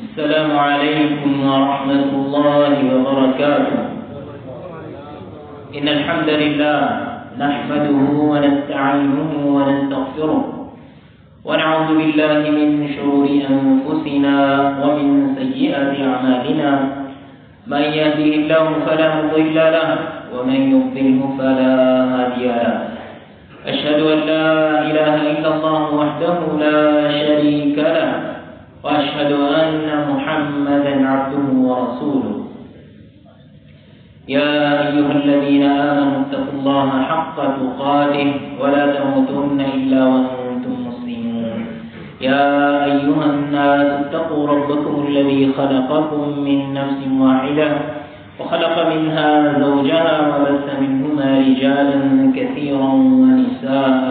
السلام عليكم ورحمة الله وبركاته. إن الحمد لله نحمده ونستعينه ونستغفره ونعوذ بالله من شرور أنفسنا ومن سيئات أعمالنا. من يهده الله فلا مضل له ومن يضلله فلا هادي له. أشهد أن لا إله إلا الله وحده لا شريك له وأشهد أن محمدا عبده ورسوله. يا أيها الذين آمنوا اتقوا الله حق تقاته ولا تموتن إلا وأنتم مسلمون. يا أيها الناس اتقوا ربكم الذي خلقكم من نفس واحدة وخلق منها زوجها وبث منهما رجالا كثيرا ونساء.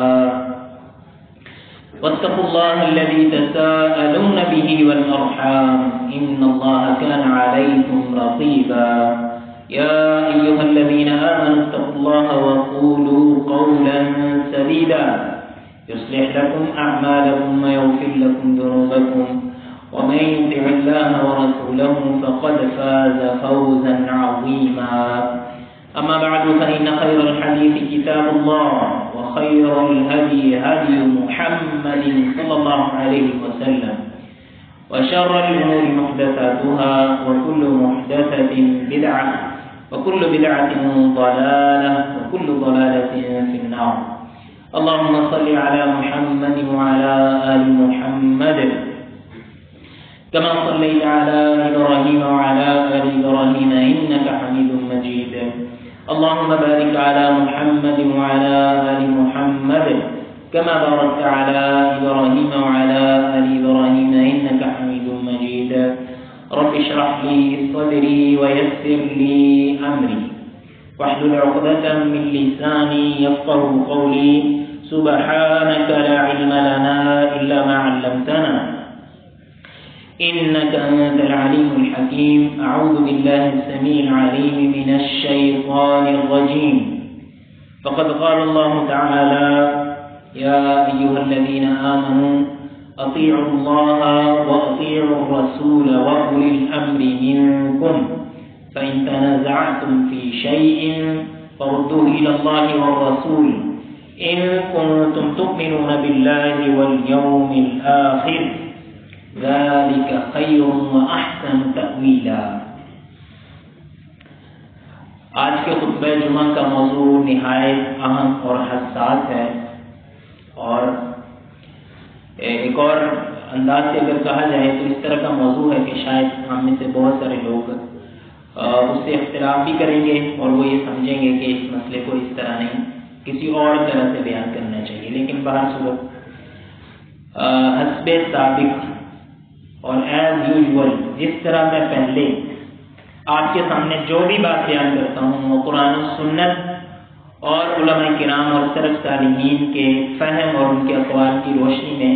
واتقوا الله الذي تساءلون به والأرحام إن الله كان عليكم رقيبا. يا أيها الذين آمنوا اتقوا الله وقولوا قولا سديدا يصلح لكم أعمالكم ويغفر لكم ذنوبكم ومن يطع الله ورسوله فقد فاز فوزا عظيما. أما بعد فإن خير الحديث كتاب الله وخير الهدي هدي محمد صلى الله عليه وسلم وشر الأمور محدثاتها وكل محدثة بدعة وكل بدعة ضلالة وكل ضلالة في النار. اللهم صل على محمد وعلى آل محمد كما صليت على إبراهيم وعلى آل إبراهيم إنك حميد مجيد. اللهم بارك على محمد وعلى آل محمد كما باركت على إبراهيم وعلى آل إبراهيم إنك حميد مجيد. رب اشرح لي صدري ويسر لي أمري واحلل عقدة من لساني يفقهوا قولي. سبحانك لا علم لنا إلا ما علمتنا إنك أنت العليم الحكيم. أعوذ بالله السميع العليم من الشيطان الرجيم. فقد قال الله تعالى: يا أيها الذين آمنوا أطيعوا الله وأطيعوا الرسول وأولي الأمر منكم فإن تنازعتم في شيء فردوه إلى الله والرسول إن كنتم تؤمنون بالله واليوم الآخر ذلك خير وأحسن تأويلا. آج کے خطبہ جمعہ کا موضوع نہایت اہم اور حساس ہے، اور ایک اور انداز سے اگر کہا جائے تو اس طرح کا موضوع ہے کہ شاید ہم میں سے بہت سارے لوگ اس سے اختلاف بھی کریں گے اور وہ یہ سمجھیں گے کہ اس مسئلے کو اس طرح نہیں کسی اور طرح سے بیان کرنا چاہیے. لیکن بہر صورت حسب سابق اور ایز یوزول جس طرح میں پہلے آپ کے سامنے جو بھی بات بیان کرتا ہوں وہ قرآن و سنت اور علماء کرام اور سلف صالحین کے فہم اور ان کے اقوال کی روشنی میں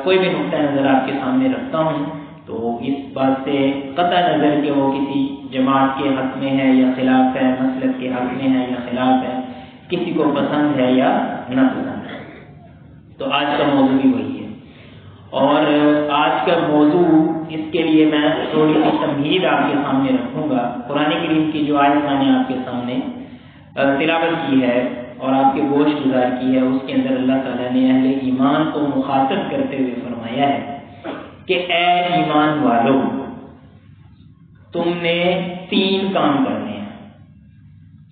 کوئی بھی نقطہ نظر آپ کے سامنے رکھتا ہوں تو اس بات سے قطع نظر کہ وہ کسی جماعت کے حق میں ہے یا خلاف ہے، مسلک کے حق میں ہے یا خلاف ہے، کسی کو پسند ہے یا نہ پسند ہے. تو آج کا موضوع بھی وہی ہے، اور آج کا موضوع اس کے لیے میں تھوڑی سی تمہید آپ کے سامنے رکھوں گا. قرآن کریم کی جو آیت میں نے آپ کے سامنے تلاوت کی ہے اور آپ کے گوش گزار کی ہے، اس کے اندر اللہ تعالیٰ نے اہل ایمان کو مخاطب کرتے ہوئے فرمایا ہے کہ اے ایمان والو، تم نے 3 کام کرنے ہیں.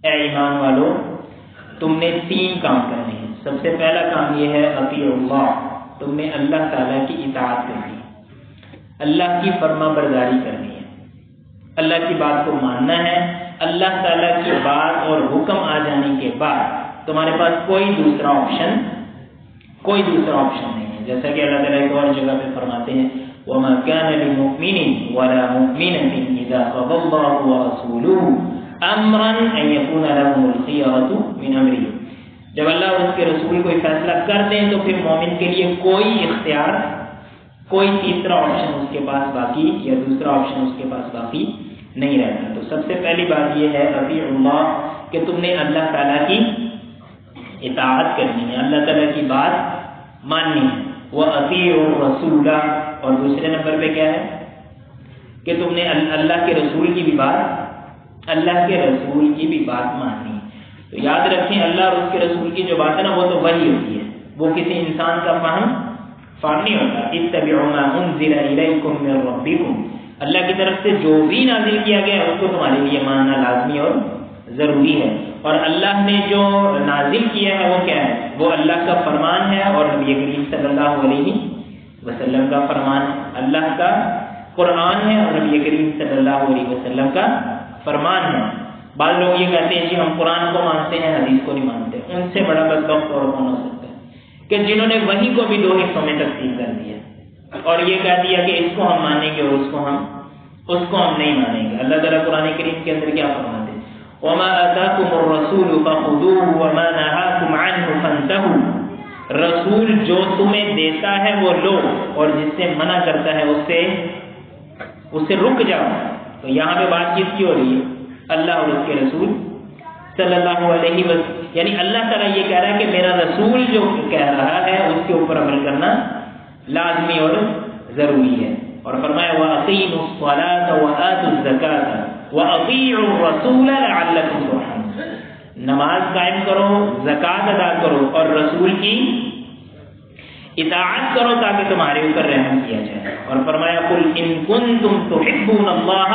اے ایمان والو، تم نے 3 کام کرنے ہیں. سب سے پہلا کام یہ ہے اطیعوا اللہ، تم نے اللہ تعالیٰ کی اطاعت کرنی ہے، اللہ کی فرما برداری کرنی ہے، اللہ کی بات کو ماننا ہے. اللہ تعالیٰ کی بات اور حکم آ جانے کے بعد تمہارے پاس کوئی دوسرا آپشن نہیں ہے. جیسا کہ اللہ تعالیٰ ایک اور جگہ پہ فرماتے ہیں وَمَا كَانَ لِمُؤْمِنٍ وَلَا مُؤْمِنَةٍ إِذَا قَضَى اللَّهُ وَرَسُولُهُ أَمْرًا أَن يَكُونَ لَهُمُ الْخِيَرَةُ مِنْ أَمْرِهِمْ. جب اللہ اور اس کے رسول کوئی فیصلہ کر دیں تو پھر مومن کے لیے کوئی اختیار، کوئی تیسرا آپشن اس کے پاس باقی یا دوسرا آپشن اس کے پاس باقی نہیں رہتا. تو سب سے پہلی بات یہ ہے اطیعوا اللہ کہ تم نے اللہ تعالیٰ کی اطاعت کرنی ہے، اللہ تعالیٰ کی بات ماننی ہے. وَأَطِيعُوا الرَّسُولَ اور دوسرے نمبر پہ کیا ہے کہ تم نے اللہ کے رسول کی بھی بات ماننی. تو یاد رکھیں اللہ اور اس کے رسول کی جو بات ہے نا وہ تو وحی ہوتی ہے، وہ کسی انسان کا فہم نہیں ہوتا. اتبعوا ما انزل الیکم من ربکم، اللہ کی طرف سے جو بھی نازل کیا گیا ہے اس کو تمہارے لیے ماننا لازمی اور ضروری ہے. اور اللہ نے جو نازل کیا ہے وہ کیا ہے؟ وہ اللہ کا فرمان ہے اور نبی کریم صلی اللہ علیہ وسلم کا فرمان ہے. اللہ کا قرآن ہے اور نبی کریم صلی اللہ علیہ وسلم کا فرمان ہے. بعض لوگ یہ کہتے ہیں کہ ہم قرآن کو مانتے ہیں حدیث کو نہیں مانتے. ان سے بڑا بدبخت اور کون ہو سکتا ہے کہ جنہوں نے وحی کو بھی 2 حصوں میں تقسیم کر دیا اور یہ کہہ دیا کہ اس کو ہم مانیں گے اور اس کو ہم نہیں مانیں گے. اللہ تعالیٰ قرآن کریم کے اندر کیا فرماتے ہیں؟ وَمَا آتَاكُمُ الرَّسُولُ فَخُذُوهُ وَمَا نَهَاكُمْ عَنْهُ فَانْتَهُوا، رسول جو تمہیں دیتا ہے وہ لو اور جس سے منع کرتا ہے اس سے رک جاؤ. تو یہاں پہ بات چیت کی ہو رہی ہے؟ اللہ اور اس کے رسول صلی اللہ علیہ وسلم، یعنی اللہ تعالیٰ یہ کہہ رہا ہے کہ میرا رسول جو کہہ رہا ہے اس کے اوپر عمل کرنا لازمی اور ضروری ہے. اور فرمایا وَأَقِيمُوا الصَّلَاةَ وَآتُوا الزَّكَاةَ وَأَطِيعُوا الرَّسُولَ لَعَلَّكُمْ تُرْحَمُونَ، نماز قائم کرو، زکوٰۃ ادا کرو اور رسول کی اطاعت کرو تاکہ تمہارے اوپر رحم کیا جائے. اور فرمایا قُلْ إِن كُنتُمْ تُحِبُّونَ اللَّهَ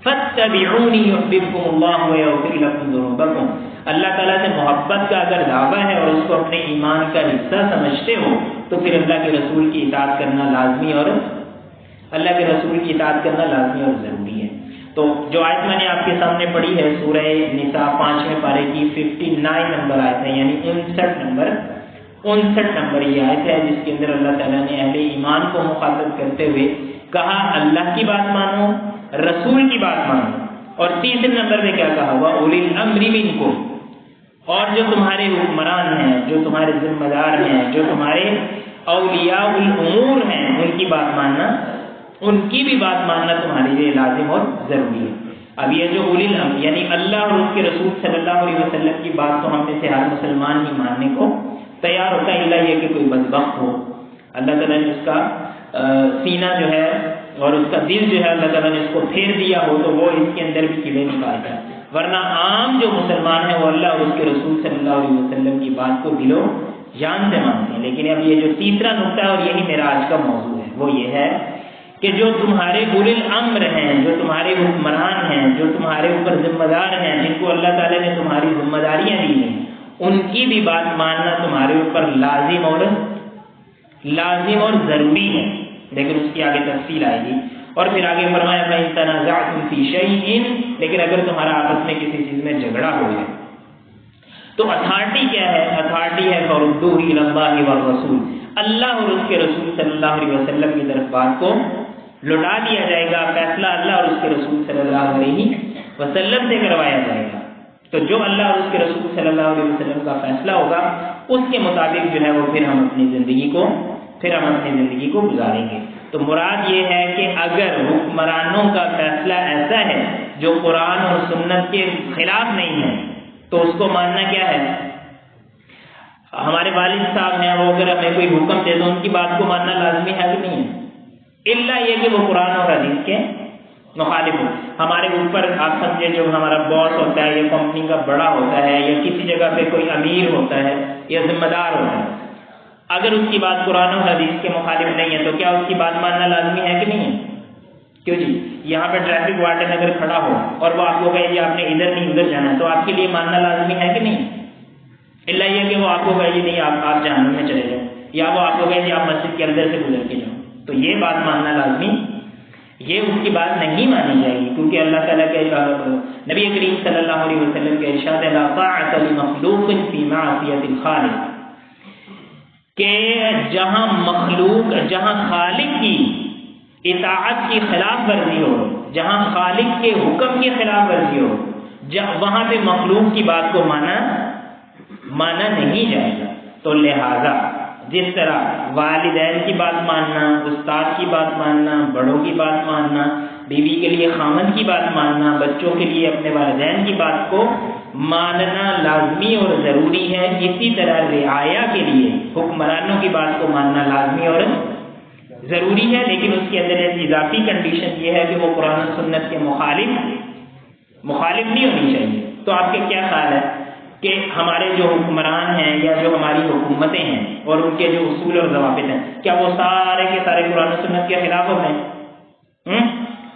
فَاتَّبِعُونِي يُحْبِبْكُمُ اللَّهُ وَيَغْفِرْ لَكُمْ ذُنُوبَكُمْ. اللہ تعالیٰ سے محبت کا اگر دعویٰ ہے اور اس کو اپنے ایمان کا حصہ سمجھتے ہو تو پھر اللہ کے رسول کی اطاعت کرنا لازمی اور ضروری ہے. تو جو آیت میں نے آپ کے سامنے پڑھی ہے سورہ نساء 5ویں پارے کی 59 نمبر آیت ہے، یعنی 59 نمبر یہ آیت ہے جس کے اندر اللہ تعالیٰ نے اہل ایمان کو مخاطب کرتے ہوئے کہا اللہ کی بات مانو، رسول کی بات مانو، اور تیسرے نمبر پہ کیا کہا؟ وَأُولِي الْأَمْرِ مِنْكُمْ، اور جو تمہارے حکمران ہیں، جو تمہارے ذمہ دار ہیں، جو تمہارے اولیاء الامور ہیں، ان کی بھی بات ماننا تمہارے لیے لازم اور ضروری ہے. اب یہ جو اولی الامر یعنی اللہ اور اس کے رسول صلی اللہ علیہ وسلم کی بات تو ہم میں سے ہر مسلمان ہی ماننے کو تیار ہوتا ہے، الا یہ کہ کوئی بدبخت ہو، اللہ تعالیٰ نے اس کا سینہ جو ہے اور اس کا دل جو ہے اللہ تعالیٰ نے اس کو پھیر دیا ہو تو وہ اس کے اندر بھی کیڑے نکالتا ہے. ورنہ عام جو مسلمان ہیں وہ اللہ اور اس کے رسول صلی اللہ علیہ وسلم کی بات کو دل و جان سے مانتے ہیں. لیکن اب یہ جو تیسرا نقطہ ہے اور یہی میرا آج کا موضوع ہے وہ یہ ہے کہ جو تمہارے اولی الامر ہیں، جو تمہارے حکمران ہیں، جو تمہارے اوپر ذمہ دار ہیں، جن کو اللہ تعالیٰ نے تمہاری ذمہ داریاں دی ہیں، ان کی بھی بات ماننا تمہارے اوپر لازم اور ضروری ہے. لیکن اس کی آگے تفصیل آئے گی. اور پھر آگے فرمایا فَإِن تَنَازَعْتُمْ فِي شَيْءٍ، لیکن اگر تمہارا آپس میں کسی چیز میں جھگڑا ہو جائے تو اتھارٹی کیا ہے؟ اتھارٹی ہے فَرُدُّوهُ إِلَى اللَّهِ وَالرَّسُولِ، اللہ اور اس کے رسول صلی اللہ علیہ وسلم کی طرف بات کو لوٹا دیا جائے گا. فیصلہ اللہ اور اس کے رسول صلی اللہ علیہ وسلم سے کروایا جائے گا. تو جو اللہ اور اس کے رسول صلی اللہ علیہ وسلم کا فیصلہ ہوگا اس کے مطابق جو ہے وہ پھر ہم اپنی زندگی کو گزاریں گے. تو مراد یہ ہے کہ اگر حکمرانوں کا فیصلہ ایسا ہے جو قرآن اور سنت کے خلاف نہیں ہے تو اس کو ماننا کیا ہے؟ ہمارے والد صاحب ہیں، وہ اگر ہمیں کوئی حکم دے تو ان کی بات کو ماننا لازمی ہے کہ نہیں ہے؟ الا یہ کہ وہ قرآن اور حدیث کے مخالف ہو. ہمارے اوپر آپ سمجھے جو ہمارا باس ہوتا ہے یا کمپنی کا بڑا ہوتا ہے یا کسی جگہ پہ کوئی امیر ہوتا ہے یا ذمہ دار ہوتا ہے، اگر اس کی بات قرآن اور حدیث کے مخالف نہیں ہے تو کیا اس کی بات ماننا لازمی ہے کہ نہیں ہے؟ کیوں جی؟ یہاں پہ ٹریفک وارڈن اگر کھڑا ہو اور وہ آپ کو کہے جی آپ نے ادھر نہیں ادھر جانا ہے تو آپ کے لیے ماننا لازمی ہے کہ نہیں؟ الا یہ کہ وہ آپ کو کہے جی نہیں آپ جہنم میں چلے جائیں، یا وہ آپ کو کہے جی آپ مسجد کے اندر سے گزر کے جاؤ، تو یہ بات ماننا لازمی، یہ اس کی بات نہیں مانی جائے گی. کیونکہ اللہ تعالیٰ کے نبی کریم صلی اللہ علیہ وسلم کے ارشاد ہے لا طاعۃ لمخلوق فی معصیۃ الخالق، کہ جہاں خالق کی اطاعت کی خلاف ورزی ہو، جہاں خالق کے حکم کی خلاف ورزی ہو، وہاں پہ مخلوق کی بات کو مانا نہیں جائے گا. تو لہذا جس طرح والدین کی بات ماننا، استاد کی بات ماننا، بڑوں کی بات ماننا، بیوی کے لیے خامند کی بات ماننا، بچوں کے لیے اپنے والدین کی بات کو ماننا لازمی اور ضروری ہے، اسی طرح رعایا کے لیے حکمرانوں کی بات کو ماننا لازمی اور ضروری ہے، لیکن اس کے اندر ایسی اضافی کنڈیشن یہ ہے کہ وہ قرآن و سنت کے مخالف نہیں ہونی چاہیے۔ تو آپ کے کیا خیال ہے کہ ہمارے جو حکمران ہیں یا جو ہماری حکومتیں ہیں اور ان کے جو اصول اور ضوابط ہیں، کیا وہ سارے کے سارے قرآن و سنت کے خلاف ہوتے ہیں؟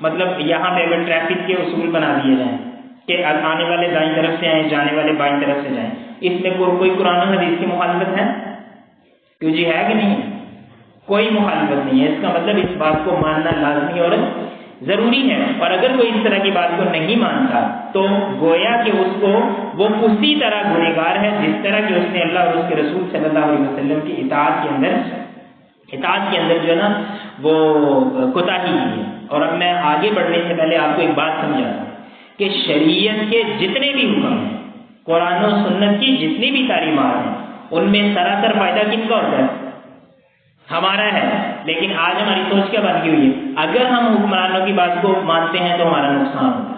مطلب یہاں پہ اگر ٹریفک کے اصول بنا دیے جائیں کہ آنے والے دائیں طرف سے آئیں، جانے والے بائیں طرف سے جائیں، اس میں کوئی قرآن و حدیث کی مخالفت ہے؟ کیوں جی، ہے کہ نہیں ہے؟ کوئی مخالفت نہیں ہے۔ اس کا مطلب اس بات کو ماننا لازمی اور ضروری ہے، اور اگر کوئی اس طرح کی بات کو نہیں مانتا تو گویا کہ اس کو وہ اسی طرح گنہگار ہے جس طرح کہ اس نے اللہ اور اس کے رسول صلی اللہ علیہ وسلم کی اطاعت کے اندر جو ہے نا وہ کوتاہی کی ہے۔ اور اب میں آگے بڑھنے سے پہلے آپ کو ایک بات سمجھاتا ہوں کہ شریعت کے جتنے بھی حکم ہیں، قرآن و سنت کی جتنی بھی تعلیمات ہیں، ان میں سراسر فائدہ کن کا ہوتا ہے؟ ہمارا ہے۔ لیکن آج ہماری سوچ کیا بن گئی ہوئی ہے؟ اگر ہم حکمرانوں کی بات کو مانتے ہیں تو ہمارا نقصان ہوگا،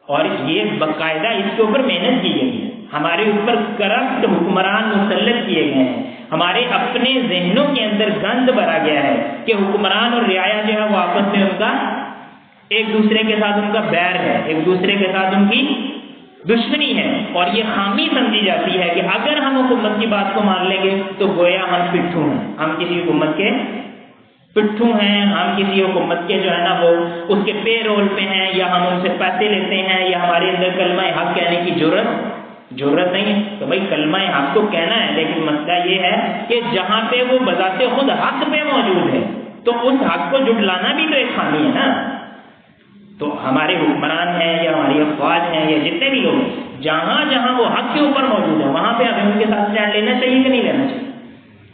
اور یہ باقاعدہ اس کے اوپر محنت کی گئی ہے۔ ہمارے اوپر کرپٹ حکمران مسلط کیے گئے ہیں، ہمارے اپنے ذہنوں کے اندر گند بھرا گیا ہے کہ حکمران اور رعایا جو ہے وہ آپس میں ان کا ایک دوسرے کے ساتھ ان کا بیر ہے، ایک دوسرے کے ساتھ ان کی دشمنی ہے، اور یہ خامی سمجھی جاتی ہے کہ اگر ہم حکومت کی بات کو مان لیں گے تو گویا ہم پٹھو ہیں، ہم کسی حکومت کے پٹھو ہیں، ہم کسی حکومت کے جو ہے نا وہ اس کے پے رول پہ ہیں، یا ہم ان سے پیسے لیتے ہیں، یا ہمارے اندر کلمہ حق کہنے کی ضرورت نہیں ہے۔ تو بھائی کلمہ حق تو کہنا ہے، لیکن مسئلہ یہ ہے کہ جہاں پہ وہ بذات خود حق پہ موجود ہے تو اس حق کو جھٹلانا بھی تو ایک خامی ہے نا۔ تو ہمارے حکمران ہیں یا ہماری افواج ہیں یا جتنے بھی لوگ ہیں، جہاں جہاں وہ حق کے اوپر موجود ہیں وہاں پہ ہمیں ان کے ساتھ اسٹینڈ لینا چاہیے کہ نہیں لینا چاہیے؟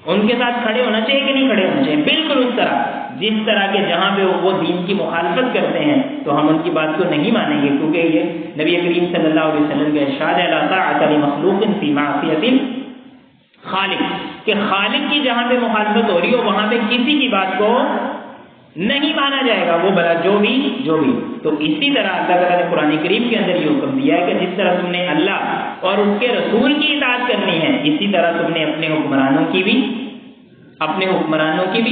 ان کے ساتھ کھڑے ہونا چاہیے کہ نہیں کھڑے ہونا چاہیے؟ بالکل اس طرح جس طرح کے جہاں پہ وہ دین کی مخالفت کرتے ہیں تو ہم ان کی بات کو نہیں مانیں گے، کیونکہ یہ نبی کریم صلی اللہ علیہ وسلم کا ارشاد ہے لا طاعۃ لمخلوق فی معصیۃ الخالق، کہ خالق کی جہاں پہ مخالفت ہو رہی ہو وہاں پہ کسی کی بات کو نہیں مانا جائے گا، وہ بلا جو بھی۔ تو اسی طرح اللہ تعالیٰ نے قرآن کریم کے اندر یہ حکم دیا ہے کہ جس طرح تم نے اللہ اور اس کے رسول کی اطاعت کرنی ہے، اسی طرح تم نے اپنے حکمرانوں کی بھی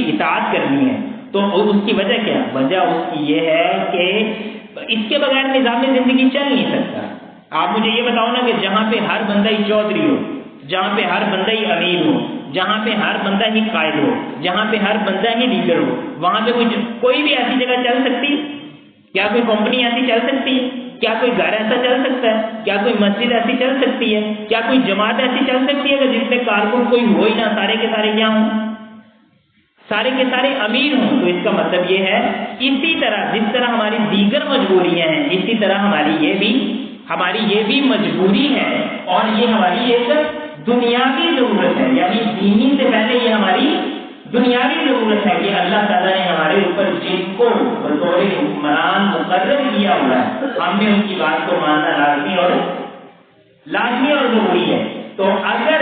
اطاعت کرنی ہے۔ تو اس کی وجہ کیا؟ وجہ اس کی یہ ہے کہ اس کے بغیر نظام زندگی چل نہیں سکتا۔ آپ مجھے یہ بتاؤ نا کہ جہاں پہ ہر بندہ ہی چودھری ہو، جہاں پہ ہر بندہ ہی امیر ہو، جہاں پہ ہر بندہ ہی قائد ہو، جہاں پہ ہر بندہ ہی لیڈر ہو، وہاں پہ کوئی بھی ایسی جگہ چل سکتی؟ کیا کوئی کمپنی ایسی چل سکتی ہے؟ کیا کوئی گھر ایسا چل سکتا ہے؟ کیا کوئی مسجد ایسی چل سکتی ہے؟ کیا کوئی جماعت ایسی چل سکتی ہے کہ جس میں کارکن کوئی ہو ہی نہ، سارے کے سارے کیا ہوں؟ سارے کے سارے امیر ہوں۔ تو اس کا مطلب یہ ہے اسی طرح جس طرح ہماری دیگر مجبوریاں ہیں، اسی طرح ہماری یہ بھی مجبوری ہے، اور یہ ہماری ایک دنیاوی ضرورت ہے، یعنی دینی سے پہلے یہ ہماری دنیاوی ضرورت ہے کہ اللہ تعالیٰ نے ہمارے اوپر جن کو بطور حکمران مقرر کیا ہوا ہے ہم نے ان کی بات کو ماننا لازمی اور ضروری ہے۔ تو اگر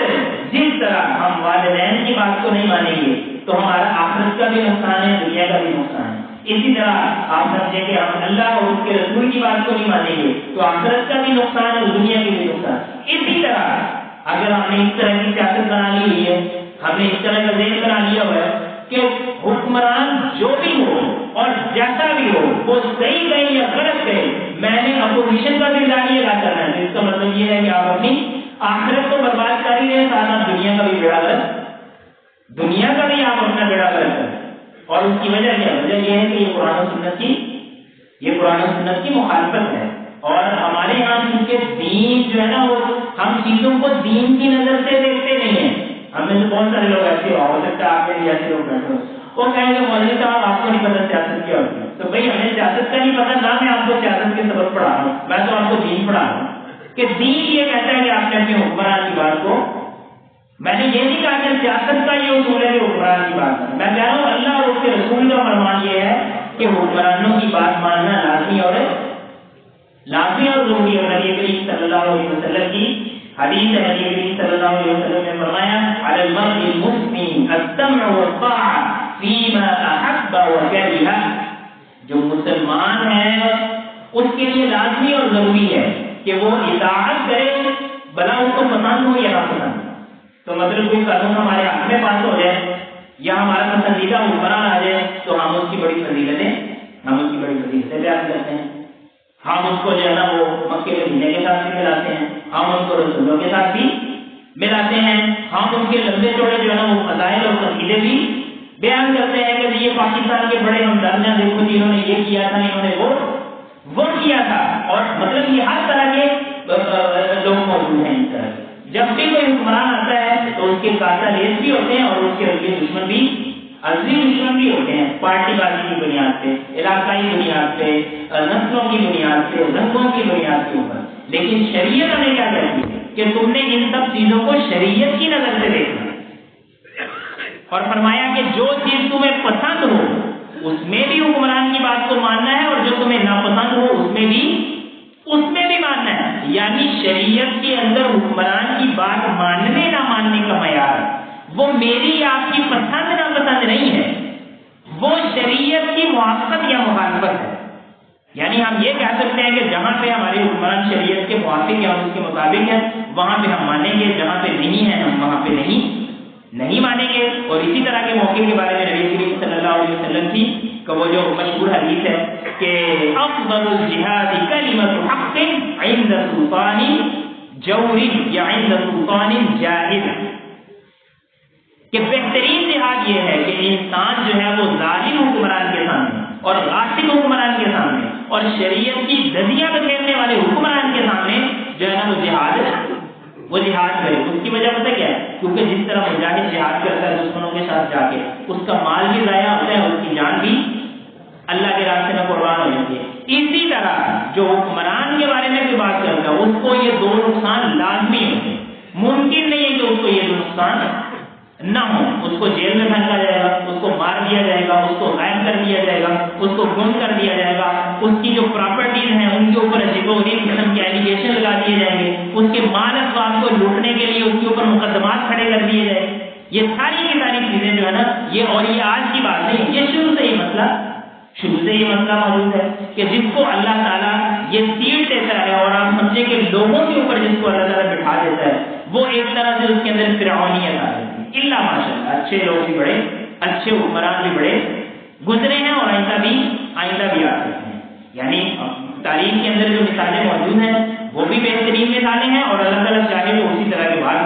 جس طرح ہم والدین کی بات کو نہیں مانیں گے تو ہمارا آخرت کا بھی نقصان ہے، دنیا کا بھی نقصان ہے۔ اسی طرح آپ سمجھیں کہ ہم اللہ اور اس کے رسول کی بات کو نہیں مانیں گے تو آخرت کا بھی نقصان ہے اور دنیا کا بھی نقصان۔ اسی طرح اگر ہم نے اس طرح کی سیاست بنا لی ہوئی ہے، ہم نے اس طرح کا ذہن بنا لیا ہوا ہے کہ حکمران جو بھی ہو اور جیسا بھی ہو وہ صحیح کہے یا غلط کہے، میں نے اپوزیشن کا بھی ادا کرنا ہے، اس کا مطلب یہ ہے کہ آپ اپنی آخرت کو برباد کر ہی رہے، ساتھ آپ دنیا کا بھی آپ اپنا بیڑا غلط کریں۔ اور اس کی وجہ کیا؟ وجہ یہ ہے کہ یہ قرآن و سنت کی مخالفت ہے، اور ہمارے یہاں کیونکہ دین جو ہے نا وہ ہم چیزوں کو دین کی نظر سے دیکھتے نہیں ہیں۔ ہم میں سے بہت سارے لوگ ایسے ہو سکتا ہے آپ کے لیے ایسے لوگ بیٹھے ہو، وہ کہیں گے مولوی صاحب آپ کو نہیں پتا سیاست کیا ہوتی ہے۔ تو بھائی ہمیں سیاست کا نہیں پتا، نہ میں آپ کو سیاست کے سبق پڑھا رہا ہوں، میں تو آپ کو دین پڑھا رہا ہوں کہ دین یہ کہتا ہے کہ آپ نے اپنے حکمران کی بات کو، میں نے یہ نہیں کہا کہ سیاست کا یہ اصول ہے کہ حکمران کی بات ہے، میں کہہ رہا ہوں اللہ اور اس کے رسول کا فرمان یہ ہے کہ حکمرانوں کی بات ماننا لازمی اور ضروری ہے۔ نبی کریم صلی اللہ علیہ وسلم کی حدیث ہے، نبی کریم صلی اللہ علیہ وسلم نے فرمایا علی المرء المسلم السمع والطاعة فيما احب وكره، جو مسلمان ہے اس کے لیے لازمی اور ضروری ہے کہ وہ اطاعت کرے، بلا اس کو پسند ہو یا نہ پسند۔ تو مطلب کوئی قانون ہمارے حق میں پاس ہو جائے یا ہمارا پسندیدہ حکمران آ جائے تو ہم اس کی بڑی فضیلتیں بیان کرتے ہیں. ہم اس کو جو ہے نا وہ مکے کے مہینے کے ساتھ بھی ملاتے ہیں, ہم اس کو رسولوں کے ساتھ بھی ملاتے ہیں, ہم ان کے لمبے چوڑے جو ہے نا وہ فضائل اور قصیدے بھی بیان کرتے ہیں کہ یہ پاکستان کے بڑے ہمدرد ہیں, دیکھو جی انہوں نے یہ کیا تھا, انہوں نے وہ کیا تھا. اور مطلب یہ ہر طرح کے لوگ موجود ہیں. اس طرح جب بھی کوئی حکمران آتا ہے تو اس کے قاطع ریس بھی ہوتے ہیں اور اس کے اصلی دشمن بھی ہوتے ہیں, پارٹی بازی کی بنیاد پہ, علاقائی بنیاد پہ, نسلوں کی بنیاد پہ, رنگوں کی بنیاد کے اوپر. لیکن شریعت ہمیں کیا کہتی ہے کہ تم نے ان سب چیزوں کو شریعت کی نظر سے دیکھنا, اور فرمایا کہ جو چیز تمہیں پسند ہو اس میں بھی حکمران کی بات کو ماننا ہے, اور جو تمہیں ناپسند ہو اس میں بھی ماننا ہے. یعنی شریعت کے اندر حکمران کی بات ماننے نہ ماننے کا معیار وہ میری آپ کی پسند ناپسند نہیں ہے, وہ شریعت کی موافقت یا مخالفت ہے. یعنی ہم یہ کہہ سکتے ہیں کہ جہاں پہ ہمارے حکمران شریعت کے موافق یا اس کے مطابق ہے وہاں پہ ہم مانیں گے, جہاں پہ نہیں ہے ہم وہاں پہ نہیں مانیں گے. اور اسی طرح کے موقع کے بارے میں نبی کریم صلی اللہ علیہ وسلم کی کہ وہ جو مشہور حدیث ہے کہ افضل الجہاد کلمۃ حق عند سلطان جور یا عند سلطان جاہل, کہ بہترین جہاد یہ ہے کہ انسان جو ہے وہ ظالم حکمران کے سامنے اور غاصب حکمران کے سامنے اور شریعت کی دھجیاں بکھیرنے والے حکمران کے سامنے جو ہے نا وہ جہاد کرے. اس کی وجہ پتہ کیا ہے؟ کیونکہ جس طرح مجاہد جہاد کرتا ہے دشمنوں کے ساتھ جا کے, اس کا مال بھی ضائع ہوتا ہے, اس کی جان بھی اللہ کے راستے میں قربان ہو جاتی ہے. اسی طرح جو حکمران کے بارے میں بھی بات کرتا ہے اس کو یہ دو نقصان لازمی ہوتے ہیں. ممکن نہیں ہے کہ اس کو یہ دو نقصان نہ ہو. اس کو جیل میں پھینکا جائے گا, اس کو مار دیا جائے گا, اس کو غائب کر دیا جائے گا, اس کو گم کر دیا جائے گا, اس کی جو پراپرٹیز ہیں ان کے اوپر عجیب و غریب قسم کے ایلیگیشن لگا دیے جائیں گے, اس کے مال اسباب کو لوٹنے کے لیے اس کے اوپر مقدمات کھڑے کر دیے جائیں گے. یہ ساری کی ساری چیزیں جو ہے نا یہ آج کی بات نہیں, یہ شروع سے یہ مسئلہ موجود ہے کہ جس کو اللہ تعالیٰ یہ سیٹ دیتا ہے اور آپ سمجھیں کہ لوگوں کے اوپر جس کو اللہ تعالیٰ بٹھا دیتا ہے وہ ایک طرح سے اس کے اندر فرعونیت آ جاتی ہے. اللہ ماشاء اللہ اچھے لوگ بھی بڑے, اچھے حکمران بھی بڑے گزرے ہیں اور آئندہ بھی آ سکتے ہیں. یعنی تاریخ کے اندر جو مثالیں موجود ہیں وہ بھی بہترین مثالیں ہیں, اور اللہ تعالیٰ چاہے تو اسی طرح کے بعد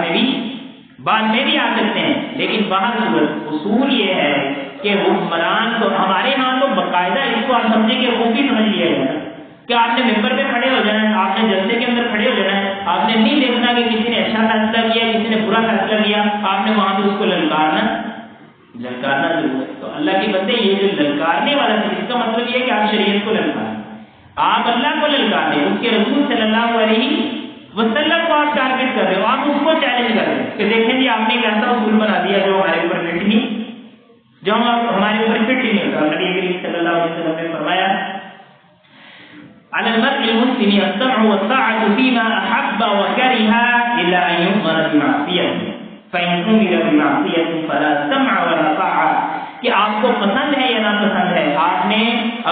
میں بھی آ سکتے ہیں. لیکن باہر صورت اصول یہ ہے کہ حکمران تو ہمارے ہاں تو باقاعدہ اس کو آپ سمجھیں کہ خوبی سمجھ لیا گیا کہ آپ نے ممبر پہ کھڑے ہو جانا ہے, آپ نے جلسے کے اندر کھڑے ہو جانا ہے, آپ نے نہیں دیکھنا کہ کسی نے اچھا فیصلہ کیا کسی نے برا فیصلہ کیا, آپ نے وہاں پہ اس کو للکارنا ضرور ہے. تو اللہ کے بندے یہ جو للکارنے والا ہے اس کا مطلب یہ ہے کہ آپ شریعت کو للکاریں, آپ اللہ کو للکار دیں, اس کے رسول صلی اللہ علیہ وسلم کو آپ ٹارگیٹ کر رہے ہو, آپ اس کو چیلنج کر رہے ہیں کہ دیکھیں جی آپ نے ایک ایسا اصول بنا دیا جو ہمارے اوپر فٹ نہیں ہوتا. نبی کریم صلی اللہ علیہ وسلم نے فرمایا على المرء المسلم السمع والطاعة فيما أحب وكره إلا أن يؤمر بمعصيته فإن أمر بمعصيته فلا سمع ولا طاعة. کہ آپ کو پسند ہے یا ناپسند ہے آپ نے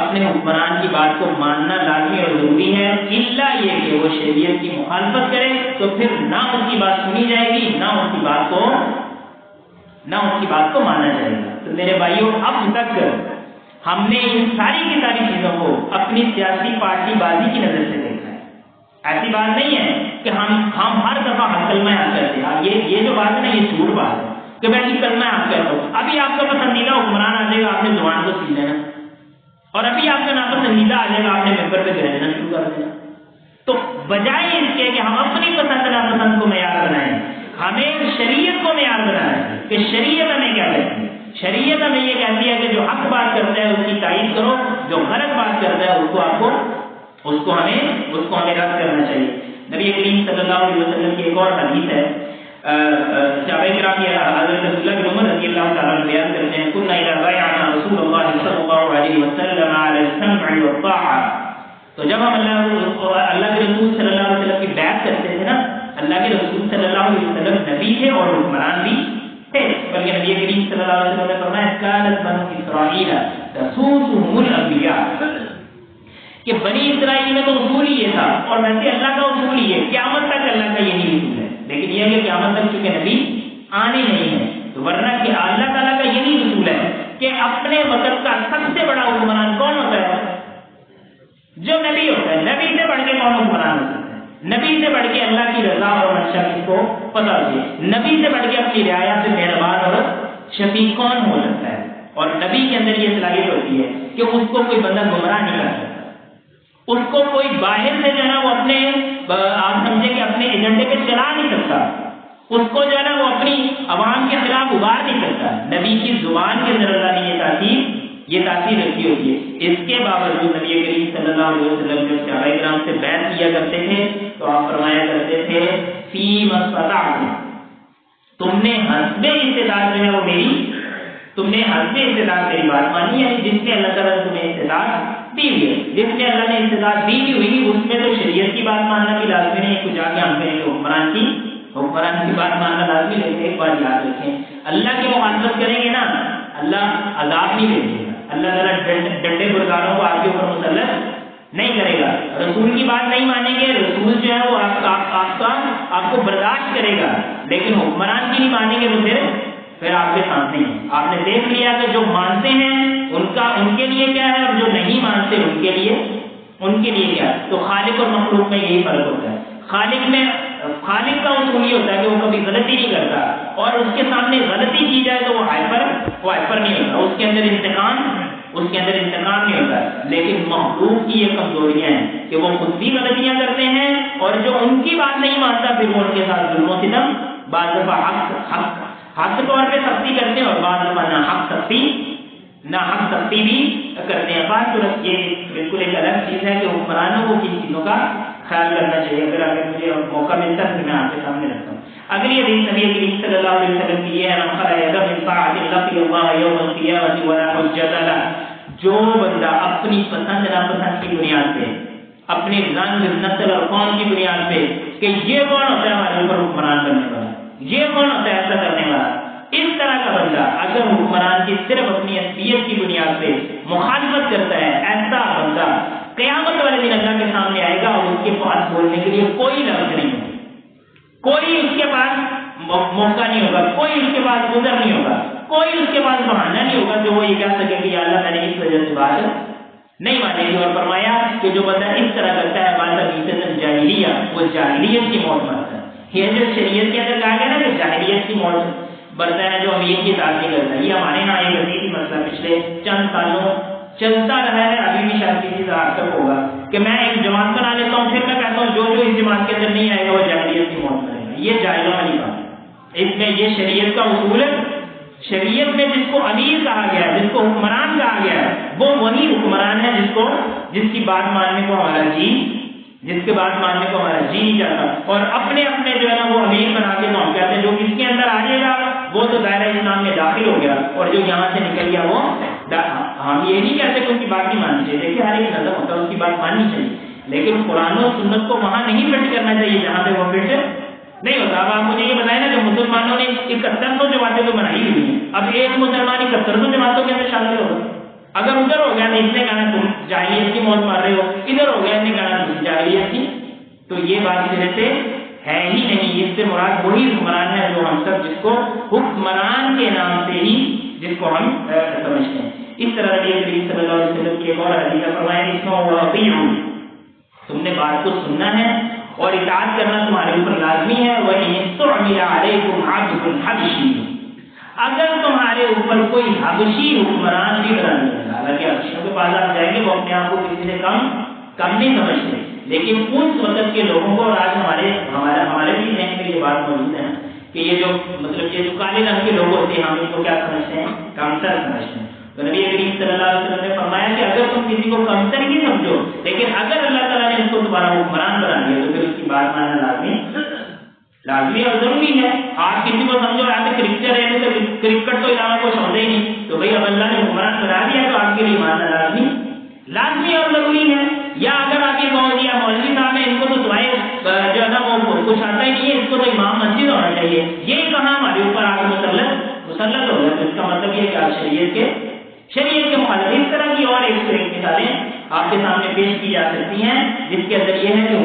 اپنے حکمران کی بات کو ماننا لازمی اور ضروری ہے, الا یہ کہ وہ شریعت کی مخالفت کرے تو پھر نہ اس کی بات سنی جائے گی نہ اس کی بات کو مانا جائے گا. تو میرے بھائیوں اب تک ہم نے ان ساری کی ساری چیزوں کو اپنی سیاسی پارٹی بازی کی نظر سے دیکھا ہے. ایسی بات نہیں ہے کہ ہم ہر دفعہ کلمہ حق کرتے ہیں. یہ جو بات ہے نا یہ جھوٹ بات ہے کہ میں جی کلمہ حق کرتا ہوں. ابھی آپ کا پسندیدہ حکمران آ جائے گا, آپ نے زبان کو سی لینا, اور ابھی آپ کا ناپسندیدہ آ جائے گا, آپ نے ممبر پہ گرجنا شروع کر دینا. تو بجائے اس کے کہ ہم اپنی پسند ناپسند کو معیار بنائیں, ہمیں شریعت کو معیار بنانا ہے کہ شریعت ہمیں کیا کہتی ہے. شریعت ہمیں یہ کہتی ہے کہ جو حق بات کرتا ہے اس کی تائید کرو, جو غلط بات کرتا ہے اس کو ہمیں رد کرنا چاہیے. نبی کریم صلی اللہ علیہ وسلم کی ایک اور حدیث ہے, صحابہ کرام یہ حضرت عبداللہ بن عمر رضی اللہ تعالیٰ عنہ بیان کرتے ہیں كنا اذا بايعنا رسول الله صلی اللہ علیہ وسلم على السمع والطاعة. تو جب ہم اللہ کے رسول صلی اللہ علیہ وسلم کی بیعت کرتے تھے نا, اللہ کے رسول صلی اللہ علیہ وسلم نبی تھے اور حکمران بھی تھے, بلکہ نبی کریم صلی اللہ علیہ وسلم نے فرمایا كانت بنو اسرائیل تسوسهم الانبیاء, کہ بنی اسرائیل میں تو اصول ہی یہ تھا, اور ویسے اللہ کا اصول ہی ہے, قیامت تک اللہ کا یہی اصول ہے. لیکن یہ ہے کہ قیامت تک چونکہ نبی آنے نہیں ہے تو ورنہ کہ اللہ تعالیٰ کا یہی اصول ہے کہ اپنے وقت کا سب سے بڑا حکمران کون ہوتا ہے؟ جو نبی ہوتا ہے. نبی سے بڑھ کے کون حکمران ہوتا ہے؟ نبی سے بڑھ کے اللہ کی رضا اور منشا کس کو پتا ہوتی ہے؟ نبی سے بڑھ کے اپنی رعایا سے مہربان اور شفیق کون ہو سکتا ہے؟ اور نبی کے اندر یہ صلاحیت ہوتی ہے کہ اس کو کوئی بندہ گمراہ نہیں کر سکتا. اس کو کوئی باہر سے جو ہے نا وہ اپنے آپ سمجھے کہ اپنے ایجنڈے پہ چلا نہیں سکتا. اس کو جو ہے نا وہ اپنی عوام کے خلاف ابھار نہیں سکتا. نبی کی زبان کے اندر اللہ نے یہ تاثیر رکھی ہوتی ہے. اس کے باوجود نبی کریم صلی اللہ علیہ وسلم جو صحابہ کرام سے بیعت کیا کرتے تھے تو آپ فرمایا کرتے تھے فی مستطعتم، تم نے حسب استطاعت جو ہے وہ تم نے حسب استطاعت میری بات مانی، یعنی جس میں اللہ تعالیٰ نے تمہیں استطاعت دی ہوئی ہے، جس میں اللہ نے استطاعت دی ہوئی اس میں تو شریعت کی بات ماننا بھی لازمی نہیں. کچھ آگے ہم کہیں کہ حکمران کی بات ماننا لازمی. لیکن ایک بات یاد رکھیں، اللہ کی مخالفت کریں گے نا اللہ عذاب نہیں بھیجے گا. اللہ تعالیٰ ڈنڈے برکاروں کو آپ کے اوپر مسلط نہیں کرے گا. رسول کی بات نہیں مانیں گے، رسول جو ہے وہ آپ کو برداشت کرے گا. لیکن حکمران کی نہیں مانیں گے تو پھر آپ کے سامنے ہیں. آپ نے دیکھ لیا کہ جو مانتے ہیں ان کے لیے کیا ہے اور جو نہیں مانتے ان کے لیے کیا ہے. تو خالق اور مخلوق میں یہی فرق ہوتا ہے. خالق کا اصول یہ ہوتا ہے کہ وہ کبھی غلطی نہیں کرتا، اور اس کے سامنے غلطی کی جائے تو وہ ہائپر نہیں ہوتا، اس کے اندر انتقام نہیں ہوتا. لیکن مخلوق کی یہ کمزوریاں ہیں کہ وہ خود بھی غلطیاں کرتے ہیں، اور جو ان کی بات نہیں مانتا پھر وہ ان کے ساتھ ظلم و ستم، بعض دفعہ حق طور پہ سختی کرتے ہیں اور بعض دفعہ نہ حق سختی بھی کرتے ہیں. بات صورت یہ بالکل ایک الگ چیز ہے کہ حکمرانوں کو کن چیزوں کا خیال کرنا چاہیے. اگر مجھے موقع ملتا ہے تو میں آپ کے سامنے رکھتا ہوں. اگلی حدیث نبی کریم صلی اللہ علیہ وسلم کی یہ ہے، جو بندہ اپنی پسند ناپسند کی بنیاد پہ، اپنی رنگ نسل اور قوم کی بنیاد پہ کہ یہ کون ہوتا ہے ہمارے اوپر حکمران کرنے والا، یہ کون ہوتا ہے ایسا کرنے والا، اس طرح کا بندہ اگر حکمران کی صرف اپنی حیثیت کی بنیاد پہ مخالفت کرتا ہے، ایسا بندہ قیامت والے دن اللہ کے سامنے آئے گا اور اس کے پاس بولنے کے لیے کوئی لفظ نہیں ہوگا، کوئی اس کے پاس موقع نہیں ہوگا، کوئی اس کے پاس گزر نہیں ہوگا، کوئی اس کے پاس بہانہ نہیں ہوگا کہ وہ یہ کہہ سکے کہ یا اللہ میں نے اس وجہ سے بات نہیں مانے گی. اور فرمایا کہ جو بندہ اس طرح کرتا ہے بات جاہلیہ، وہ جاہلیت کی موت مرتا ہے. یہ جو شریعت کے اندر کہا گیا نا کہ جاہلیت کی موت برتا ہے جو امیر کی تعدی کرتا ہے، یہ ہمارے یہاں ایک عظیم مسئلہ پچھلے چند سالوں چلتا رہا ہے، ابھی بھی شاید کسی طرح تک ہوگا کہ میں ایک جماعت بنا لیتا ہوں، پھر میں کہتا ہوں جو اس جماعت کے اندر نہیں آئے گا وہ جاہلیت کی موت کرے گا. یہ جاہلوں والی بات ہے. اس میں یہ شریعت کا اصول ہے. شریعت میں جس کو امیر کہا گیا ہے، جس کو حکمران کہا گیا ہے، وہ وہی حکمران ہے جس کی بات ماننے کو ہمارا جی نہیں چاہتا. اور اپنے جو ہے نا وہ امیر بنا کے تو ہم کہتے ہیں جو کس کے اندر آ جائے گا وہ تو دائرہ اسلام میں داخل ہو گیا، اور جو یہاں سے نکل گیا وہ ہم یہ نہیں کہتے کہ ان کی بات نہیں ماننی چاہیے. دیکھیے ہر ایک نظم ہوتا ہے، اس کی بات ماننی چاہیے، لیکن قرآن و سنت کو وہاں نہیں فٹ کرنا چاہیے جہاں پہ وہ فٹ نہیں ہوتا. اب آپ مجھے یہ بتائیں نا جو مسلمانوں نے 7100 جماعتیں تو بنائی ہوئی ہیں، اب ایک مسلمان 7100 جماعتوں کے اندر شامل ہوگا. اگر ادھر ہو گیا تو اس نے کہا تم جاہلیت کی موت مار رہے ہو، ادھر ہو گیا اس نے کہا تم جاہلیت کی، تو یہ بات سرے سے ہے ہی نہیں. اس سے مراد وہی حکمران ہے جو ہم سب جس کو حکمران کے نام سے ہی جس کو ہم سمجھتے ہیں. اس طرح نبی کریم صلی اللہ علیہ وسلم کی ایک اور حدیث فرمایا اسمعوا، تم نے بات کو سننا ہے اور اطاعت کرنا تمہارے اوپر لازمی ہے. وَإِنِ اسْتُعْمِلَ عَلَيْكُمْ عَبْدٌ حَبَشِيٌّ، اگر تمہارے اوپر کوئی حبشی حکمران بھی بنا دیا جائے، حالانکہ حبشیوں کے پاس آپ جائیں گے وہ اپنے آپ کو کسی سے کم نہیں سمجھتے، لیکن اس وقت کے لوگوں کو، اور آج ہمارے بھی ذہن میں یہ بات موجود ہے کہ یہ جو کالے رنگ کے لوگ ہوتے ہیں ہم ان کو کیا سمجھتے ہیں، کمتر سمجھتے ہیں. تو نبی کریم صلی اللہ علیہ وسلم نے فرمایا کہ اگر تم کسی کو کمتر ہی سمجھو، لیکن اگر اللہ تعالیٰ نے اس کو دوبارہ حکمران بنا دیا تو پھر اس کی بات ماننا لازمی اور ضروری ہے. آپ کسی کو سمجھو آپ کرکٹر ہے تو کرکٹ تو علاوہ کوئی سمجھے ہی نہیں، تو بھائی اب اللہ نے حکمران بنا دیا تو آپ کے لیے ماننا لازمی اور ضروری ہے. یا اگر آپ یہ کہو دیا مولوی صاحب ہیں ان کو تو دعائیں جو ہے نا وہ کچھ آتا ہی نہیں ہے، اس کو تو امام مسجد ہونا چاہیے، یہی کہاں ہمارے اوپر آپ مسلط ہو گیا. تو اس کا مطلب یہ کہ آپ شریعت کے مخالف. اس طرح کی اور ایک مثالیں آپ کے سامنے پیش کی جا سکتی ہیں جس کے اندر یہ ہے کہ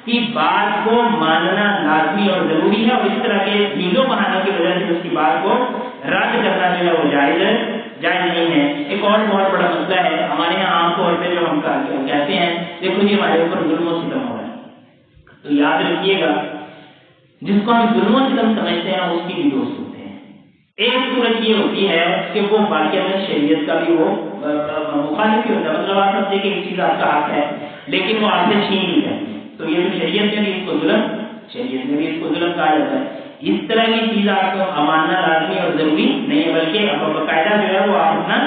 کی بات کو ماننا لازمی اور ضروری ہے، اور اس طرح کے ڈھیلوں بہانوں کی وجہ سے اس کی بات کو رد کرنا جو ہے وہ جائز نہیں ہے۔ ایک اور بہت بڑا مسئلہ ہے ہمارے یہاں عام طور پہ جو ہم کہتے ہیں دیکھو جی ہمارے اوپر ظلم و ستم ہو رہا ہے، تو یاد رکھیے گا جس کو ہم ظلم و ستم سمجھتے ہیں اس کی بھی دو صورتیں ہیں۔ ایک صورت یہ ہوتی ہے کہ وہ واقعہ شریعت کا بھی وہ مخالف ہی ہوتا ہے، مطلب آپ سمجھے کہ ایک چیز آپ کا حق ہے لیکن وہ آپ سے چھین لی جاتی ہے، تو یہ تو شریعت میں بھی اس کو ظلم کہا جاتا ہے۔ اس طرح کی چیز آپ کو ماننا لازمی اور ضروری نہیں ہے، بلکہ باقاعدہ جو ہے وہ آپ اپنا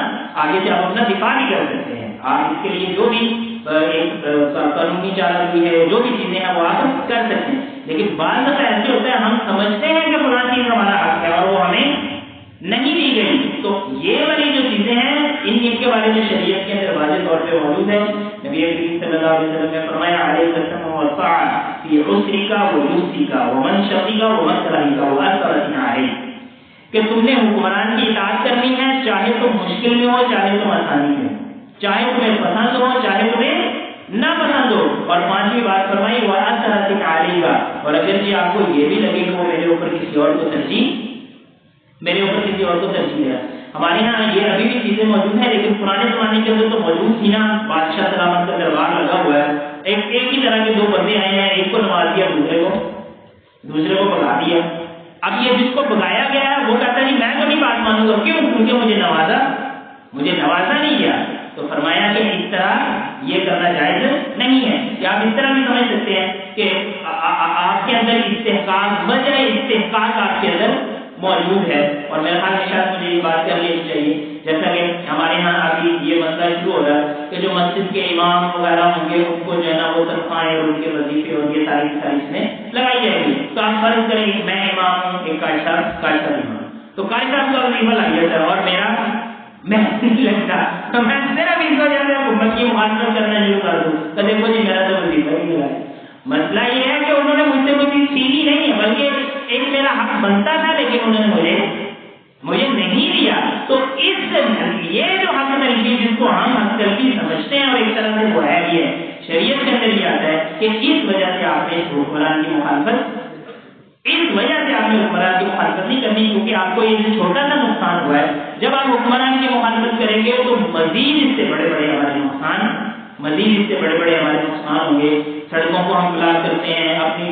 آگے سے آپ اپنا دفاع بھی کر سکتے ہیں۔ آپ اس کے لیے جو بھی ایک قانونی چارہ بھی ہے، جو بھی چیزیں ہیں وہ آپ کر سکتے ہیں، لیکن بعض دفعہ ایسے ہوتا ہے ہم سمجھتے ہیں کہ فلاں چیز ہمارا حق ہے اور وہ ہمیں نہیں دی گئی، تو یہ والی جو چیزیں ہیں ان کے بارے میں شریعت کے اندر واضح طور پہ موجود ہے۔ نبی کریم صلی اللہ علیہ وسلم نے فرمایا علیہ السلام والطاعہ فی عسرک و یسرک ومن شقیک ومن کرہک واثرت علیہ، کہ تم نے حکمران کی اطاعت کرنی ہے چاہے تم مشکل میں ہو چاہے تم آسانی میں ہو، چاہے تمہیں پسند ہو چاہے تمہیں نہ پسند ہو، اور پانچویں بات فرمائی واثرت علیہ، اور اگر جی آپ کو یہ بھی لگے کہ وہ میرے اوپر کسی اور کو ترجیح ہے۔ ہمارے یہاں یہ ابھی بھی چیزیں موجود ہیں، لیکن پرانے زمانے کے اندر تو موجود تھی نا، بادشاہ سلامت کا دربار لگا ہوا ہے، ایک ہی طرح کے دو بندے آئے ہیں، ایک کو نواز دیا دوسرے کو بگا دیا۔ اب یہ جس کو بگایا گیا ہے وہ کہتا ہے جی میں تو نہیں بات مانوں گا، کیوں؟ کیونکہ مجھے نوازا نہیں گیا۔ تو فرمایا کہ اس طرح یہ کرنا جائز نہیں ہے، یا آپ اس طرح بھی سمجھ سکتے ہیں کہ آپ کے اندر استحقاق، وجہ استحقاق آپ کے اندر موجود ہے، اور میرے خیال میں شاید مجھے یہ بات کر لینی چاہیے، جیسا کہ ہمارے یہاں ابھی یہ مسئلہ شروع ہو رہا ہے کہ جو مسجد کے امام وغیرہ ہوں گے ان کو جو ہے نا وہ تنخواہیں اور ان کے وظیفے اور یہ ساری چیزیں لگائی جائیں گی۔ تو آپ فرض کریں کہ میں امام ہوں، ایک قاری صاحب امام، تو قاری صاحب کا وظیفہ لگ جاتا ہے اور میرا میں نہیں لگتا، تو میں صرف اس وجہ سے حکومت کی مخالفت کرنا شروع کر دوں تو دیکھو جی میرا تو وظیفہ ہی لگا ہے۔ مسئلہ یہ ہے کہ انہوں نے مجھ سے کوئی چیز چھینی نہیں ہے، بلکہ ایک میرا حق بنتا تھا لیکن انہوں نے مجھے نہیں دیا۔ تو اس یہ جو حق تلفی جس کو ہم حق تلفی سمجھتے ہیں اور ایک طرح سے وہ ہے بھی ہے، شریعت کے اندر یہ آتا ہے کہ اس وجہ سے آپ نے حکمران کی مخالفت نہیں کرنی، کیونکہ آپ کو یہ جو چھوٹا سا نقصان ہوا ہے، جب آپ حکمران کی مخالفت کریں گے تو مزید اس سے بڑے بڑے ہمارے نقصان ہوں گے۔ سڑکوں کو ہم بلاک کرتے ہیں، اپنی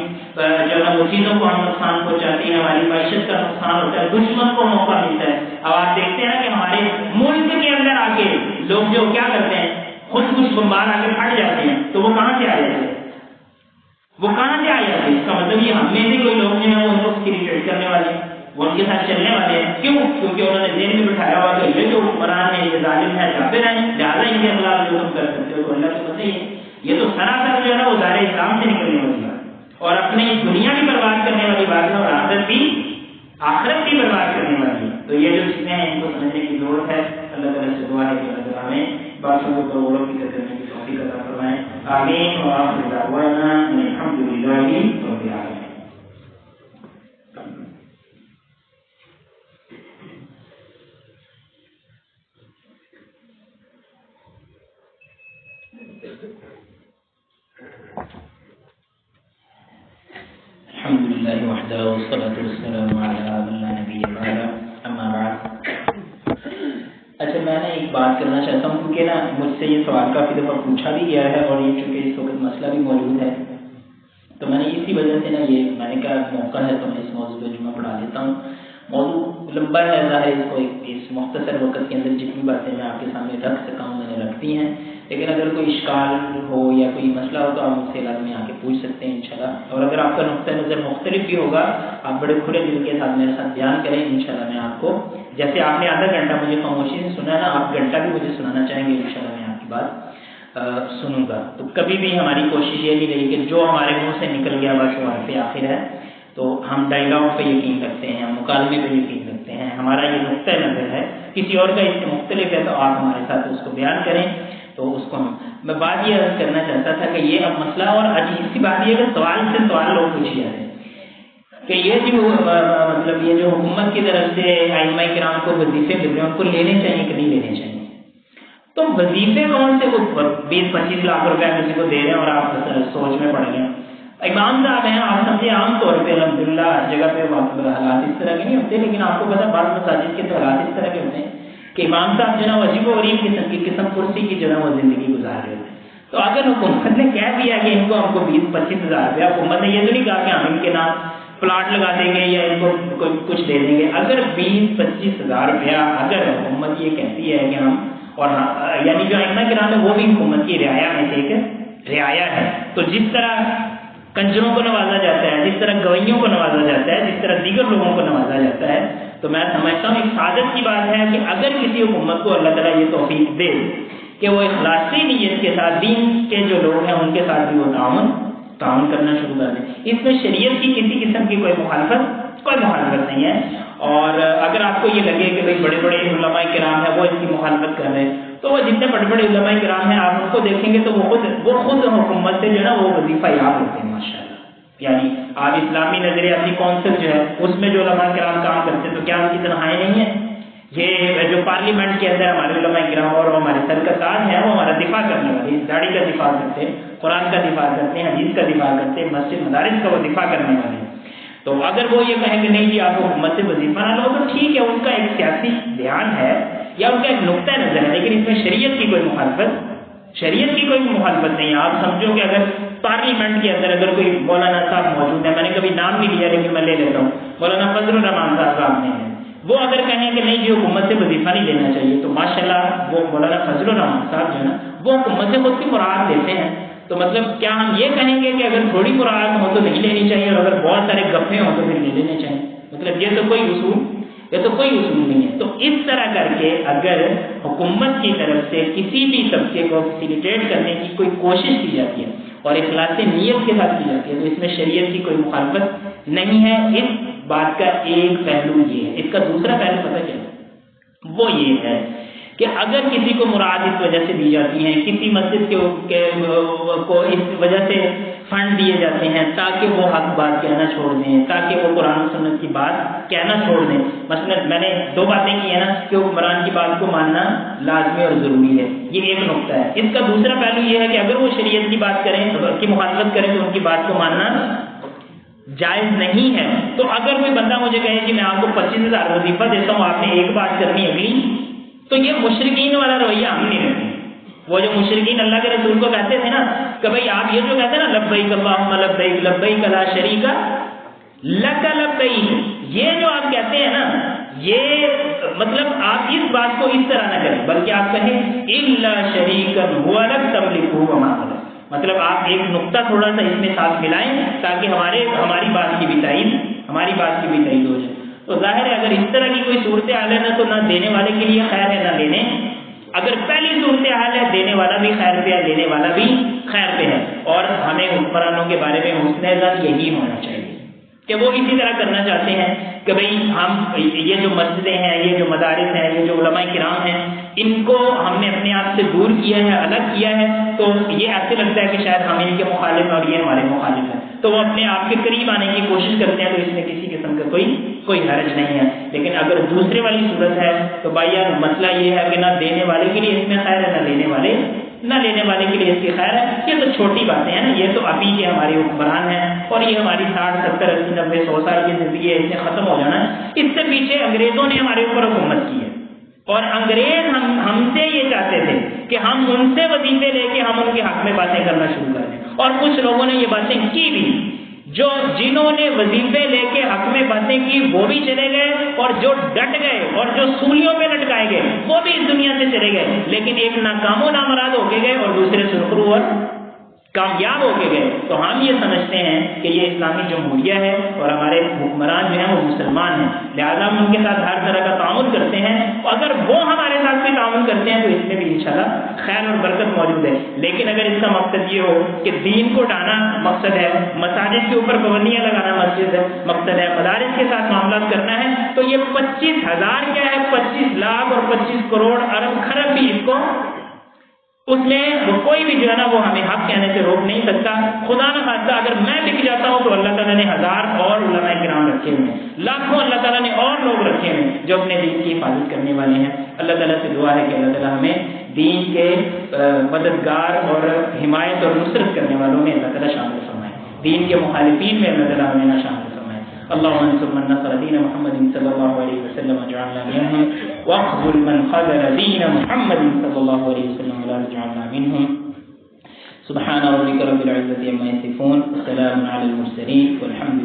جو ہے وہ چیزوں کو ہم نقصان پہنچاتے ہیں، ہماری معیشت کا نقصان ہوتا ہے، دشمن کو موقع ملتا ہے۔ اب آپ دیکھتے ہیں کہ ہمارے ملک کے اندر آ کے لوگ جو کیا کرتے ہیں، خود کچھ بمبار آ کے پھٹ جاتے ہیں، تو وہ کہاں سے آ جاتے ہیں؟ اس کا مطلب یہ ہم میں سے کوئی لوگ جو ہیں وہ ان کو کریٹ کرنے والے ہیں، وہ ان کے ساتھ چلنے والے ہیں۔ کیوں؟ کیونکہ انہوں نے ذہن میں بٹھایا ہوا کہ یہ جو حکمران ہے یہ ظالم ہے، جابر ہے، لہٰذا ان کے خلاف جو تم کر سکتے ہو تو اللہ کو پتہ ہی ہے۔ یہ تو سراسر جو ہے نا وہ ظاہر اسلام سے نکلنے والی بات اور اپنی دنیا بھی برباد کرنے والی بات ہے اور آخرت بھی برباد کرنے والی ہے۔ تو یہ جو چیزیں ہیں ان کو سمجھنے کی ضرورت ہے۔ اللہ تعالیٰ سے دعا ہے کہ اللہ تعالیٰ ہمیں باتوں کو کروڑوں کی کرنے کی توفیق عطا فرمائے۔ آمین وآخر دعوانا ان الحمد للہ رب العالمین۔ الحمد لله وحده والصلاة والسلام على من لا نبي بعده اما بعد۔ اچھا میں نے ایک بات کرنا چاہتا ہوں کیونکہ نا مجھ سے یہ سوال کافی دفعہ پوچھا بھی گیا ہے اور یہ چونکہ اس وقت مسئلہ بھی موجود ہے تو میں نے اسی وجہ سے نا یہ میں نے کہا موقع ہے تو میں اس موضوع پہ جمعہ پڑھا دیتا ہوں۔ موضوع لمبا ہے، ظاہر اس کو اس مختصر وقت کے اندر جتنی باتیں میں آپ کے سامنے رکھ سکا ہوں میں نے رکھ دی ہیں، لیکن اگر کوئی اشکال ہو یا کوئی مسئلہ ہو تو آپ مجھ سے لازمی آ کے پوچھ سکتے ہیں انشاءاللہ، اور اگر آپ کا نقطہ نظر مختلف بھی ہوگا آپ بڑے کھلے دل کے ساتھ میرے ساتھ بیان کریں، انشاءاللہ میں آپ کو جیسے آپ نے آدھا گھنٹہ مجھے خاموشی سے سنا نا، آپ گھنٹہ بھی مجھے سنانا چاہیں گے انشاءاللہ میں آپ کی بات سنوں گا۔ تو کبھی بھی ہماری کوشش یہ نہیں رہی کہ جو ہمارے منہ سے نکل گیا بس وہ حرف آخر ہے، تو ہم ڈائلاگ پہ یقین رکھتے ہیں، ہم مکالمے پہ یقین رکھتے ہیں، ہمارا یہ نقطہ نظر ہے، کسی اور کا اس سے مختلف ہے تو آپ ہمارے ساتھ اس کو بیان کریں۔ تو اس کو میں بات یہ عرض کرنا چاہتا تھا کہ یہ اب مسئلہ اور عجیب سی بات یہ ہے کہ سوال سے سوال لوگ پوچھ جاتے ہیں کہ یہ جو مطلب یہ جو حکومت کی طرف سے ائمہ کرام کو وظیفے مل رہے ہیں ان کو لینے چاہیے کہ نہیں لینے چاہیے؟ تو وظیفے کون سے 20-25 لاکھ روپے کسی کو دے رہے ہیں اور آپ سوچ میں پڑ گئے امام صاحب ہیں، آپ سمجھے عام طور پہ الحمدللہ ہر جگہ پہ حالات اس طرح کے نہیں ہوتے، لیکن آپ کو پتا بعض مساجد کے حالات اس طرح کے ہوتے ہیں کہ امام صاحب جو ہے عجیب و غریب قسم کرسی کی جو ہے وہ زندگی گزار رہے ہوتے ہیں. تو اگر حکومت نے کہہ دیا کہ ان کو ہم کو 20-25 ہزار روپیہ، حکومت نے یہ تو نہیں کہا کہ ہم ان کے نام پلاٹ لگا دیں گے یا ان کو کچھ دے دیں گے. اگر 20-25 ہزار روپیہ اگر حکومت یہ کہتی ہے کہ ہم، اور یعنی جو ائمہ کرام ہے وہ بھی حکومت کی رعایا میں سے ایک رعایا ہے، تو جس طرح کنجروں کو نوازا جاتا ہے، جس طرح گویوں کو نوازا جاتا ہے، جس طرح دیگر لوگوں کو نوازا جاتا ہے، تو میں سمجھتا ہوں ایک سعادت کی بات ہے کہ اگر کسی حکومت کو اللہ تعالیٰ یہ توفیق دے کہ وہ اخلاصی نیت کے ساتھ دین کے جو لوگ ہیں ان کے ساتھ بھی وہ تعاون کرنا شروع کر دیں. اس میں شریعت کی کسی قسم کی کوئی مخالفت نہیں ہے. اور اگر آپ کو یہ لگے کہ بھائی بڑے بڑے علماء کرام ہیں وہ اس کی مخالفت کر رہے ہیں، تو وہ جتنے بڑے بڑے علماء کرام ہیں آپ ان کو دیکھیں گے تو وہ خود حکومت سے جو ہے نا وہ وظیفہ یاب ہوتے ہیں ماشاء اللہ. یعنی آپ اسلامی نظریاتی کونسل جو ہے اس میں جو علماء کرام کام کرتے ہیں تو کیا ان کی تنخواہیں نہیں ہیں؟ یہ جو پارلیمنٹ کے اندر ہمارے علماء کرام اور ہمارے سر کا تاج ہیں وہ ہمارا دفاع کرنے والے، اس داڑھی کا دفاع کرتے ہیں، قرآن کا دفاع کرتے ہیں، حدیث کا دفاع کرتے ہیں، مسجد مدارس کا وہ دفاع کرنے والے ہیں. تو اگر وہ یہ کہیں کہ نہیں جی آپ حکومت سے وظیفہ نہ لو تو ٹھیک ہے، ان کا ایک سیاسی بیان ہے یا ان کا ایک نقطہ نظر ہے، لیکن اس میں شریعت کی کوئی مخالفت نہیں ہے. آپ سمجھو کہ اگر پارلیمنٹ کے اندر اگر کوئی مولانا صاحب موجود ہے، میں نے کبھی نام نہیں لیا لیکن میں لے لیتا ہوں، مولانا فضل الرحمان صاحب نے ہیں، وہ اگر کہیں کہ نہیں جی حکومت سے وظیفہ نہیں لینا چاہیے تو ماشاءاللہ وہ مولانا فضل الرحمان صاحب جو ہے نا وہ حکومت سے خود کی مراعات لیتے ہیں. تو مطلب کیا ہم یہ کہیں گے کہ اگر تھوڑی مراعات ہو تو نہیں لینی چاہیے اور اگر بہت سارے گپے ہوں تو پھر لے لینے چاہیے؟ مطلب یہ تو کوئی اصول نہیں ہے. تو اس طرح کر کے اگر حکومت کی طرف سے کسی بھی طبقے کو فیسیلیٹیٹ کرنے کی کوئی کوشش کی جاتی ہے اور اخلاص نیت کے ساتھ کی جاتی ہے تو اس میں شریعت کی کوئی مخالفت نہیں ہے. اس بات کا ایک پہلو یہ ہے. اس کا دوسرا پہلو پتہ کیا ہے؟ وہ یہ ہے کہ اگر کسی کو مراد اس وجہ سے دی جاتی ہیں، کسی مسجد کو اس وجہ سے فنڈ دیے جاتے ہیں تاکہ وہ حق بات کہنا چھوڑ دیں، تاکہ وہ قرآن و سنت کی بات کہنا چھوڑ دیں. مثلا میں نے 2 باتیں کی ہیں نا کہ حکمران کی بات کو ماننا لازمی اور ضروری ہے، یہ ایک نقطہ ہے. اس کا دوسرا پہلو یہ ہے کہ اگر وہ شریعت کی بات کریں کی مخالفت کریں تو ان کی بات کو ماننا جائز نہیں ہے. تو اگر کوئی بندہ مجھے کہے کہ میں آپ کو 25,000 وظیفہ دیتا ہوں، آپ نے ایک بات کرنی اگلی، تو یہ مشرکین والا رویہ ہم نہیں رکھتے. وہ جو مشرکین اللہ کے رسول کو کہتے تھے نا کہ بھائی آپ یہ جو کہتے ہیں نا لبیک اللہم لبیک لبیک لا شریک لک لبیک، یہ جو آپ کہتے ہیں نا یہ مطلب آپ اس بات کو اس طرح نہ کریں بلکہ آپ کہیں الا شریکا هو لک تملکہ وما ملک. مطلب آپ ایک نقطہ تھوڑا سا اس میں ساتھ ملائیں تاکہ ہماری بات کی بھی تائید ہو جائے. تو ظاہر ہے اگر اس طرح کی کوئی صورتحال ہے نا تو نہ دینے والے کے لیے خیر ہے نہ لینے. اگر پہلی صورتحال ہے دینے والا بھی خیر پہ ہے لینے والا بھی خیر پہ ہے. اور ہمیں حکمرانوں کے بارے میں حسن ظن یہی ہونا چاہیے کہ وہ اسی طرح کرنا چاہتے ہیں کہ بھئی ہم یہ جو مسجدیں ہیں، یہ جو مدارس ہیں، یہ جو علماء کرام ہیں، ان کو ہم نے اپنے آپ سے دور کیا ہے، الگ کیا ہے، تو یہ ایسے لگتا ہے کہ شاید ہم ان کے مخالف ہیں اور یہ ہمارے مخالف ہیں، تو وہ اپنے آپ کے قریب آنے کی کوشش کرتے ہیں. تو اس میں کسی قسم کا کوئی حرج نہیں ہے. لیکن اگر دوسرے والی صورت ہے تو بھائی یار مسئلہ یہ ہے کہ نہ دینے والے کے لیے اس میں خیر ہے نہ لینے والے کے لیے اس کی خیر ہے. یہ تو چھوٹی باتیں ہیں نا، یہ تو ابھی کے ہمارے حکمران ہیں اور یہ ہماری 60 70 80 90 100 سال کی زندگی ہے، اس میں ختم ہو جانا ہے. اس سے پیچھے انگریزوں نے ہمارے اوپر حکومت کی ہے اور انگریز ہم سے یہ چاہتے تھے کہ ہم ان سے وظیفے لے کے ہم ان کے حق میں باتیں کرنا شروع کر دیں. اور کچھ لوگوں نے یہ باتیں کی بھی، جنہوں نے وظیفے لے کے حق میں باتیں کی وہ بھی چلے گئے اور جو ڈٹ گئے اور جو سولیوں پہ لٹکائے گئے وہ بھی اس دنیا سے چلے گئے. لیکن ایک ناکام و نامراد ہو کے گئے اور دوسرے سرخرو اور کامیاب ہو کے گئے. تو ہم یہ سمجھتے ہیں کہ یہ اسلامی جمہوریہ ہے اور ہمارے حکمران جو ہیں وہ مسلمان ہیں، لہٰذا ہم ان کے ساتھ ہر طرح کا تعاون کرتے ہیں. اگر وہ ہمارے ساتھ بھی تعاون کرتے ہیں تو اس میں بھی انشاءاللہ خیر اور برکت موجود ہے. لیکن اگر اس کا مقصد یہ ہو کہ دین کو ڈھانا مقصد ہے، مساجد کے اوپر پابندیاں لگانا مقصد ہے، مدارس کے ساتھ معاملات کرنا ہے، تو یہ 25,000 کیا ہے 25 لاکھ اور 25 کروڑ ارب خرب بھی اس کو اس میں کوئی بھی جو ہے نا وہ ہمیں حق کہنے سے روک نہیں سکتا. خدا نہ خواستہ اگر میں بک جاتا ہوں تو اللہ تعالیٰ نے 1000 اور علماء کرام رکھے ہوئے ہیں، لاکھوں اللہ تعالیٰ نے اور لوگ رکھے ہوئے ہیں جو اپنے دین کی حفاظت کرنے والے ہیں. اللہ تعالیٰ سے دعا ہے کہ اللہ تعالیٰ ہمیں دین کے مددگار اور حمایت اور نصرت کرنے والوں میں اللہ تعالیٰ شامل فرمائے. دین کے مخالفین میں اللہ تعالیٰ ہمیں نہ شامل فرمائے. اللهم انصر من نصر دين محمد صلى الله عليه وسلم واجعلنا منهم واخذل من خذل دين محمد صلى الله عليه وسلم ولا تجعلنا منهم. سبحان ربك رب العزة عما يصفون وسلام على المرسلين والحمد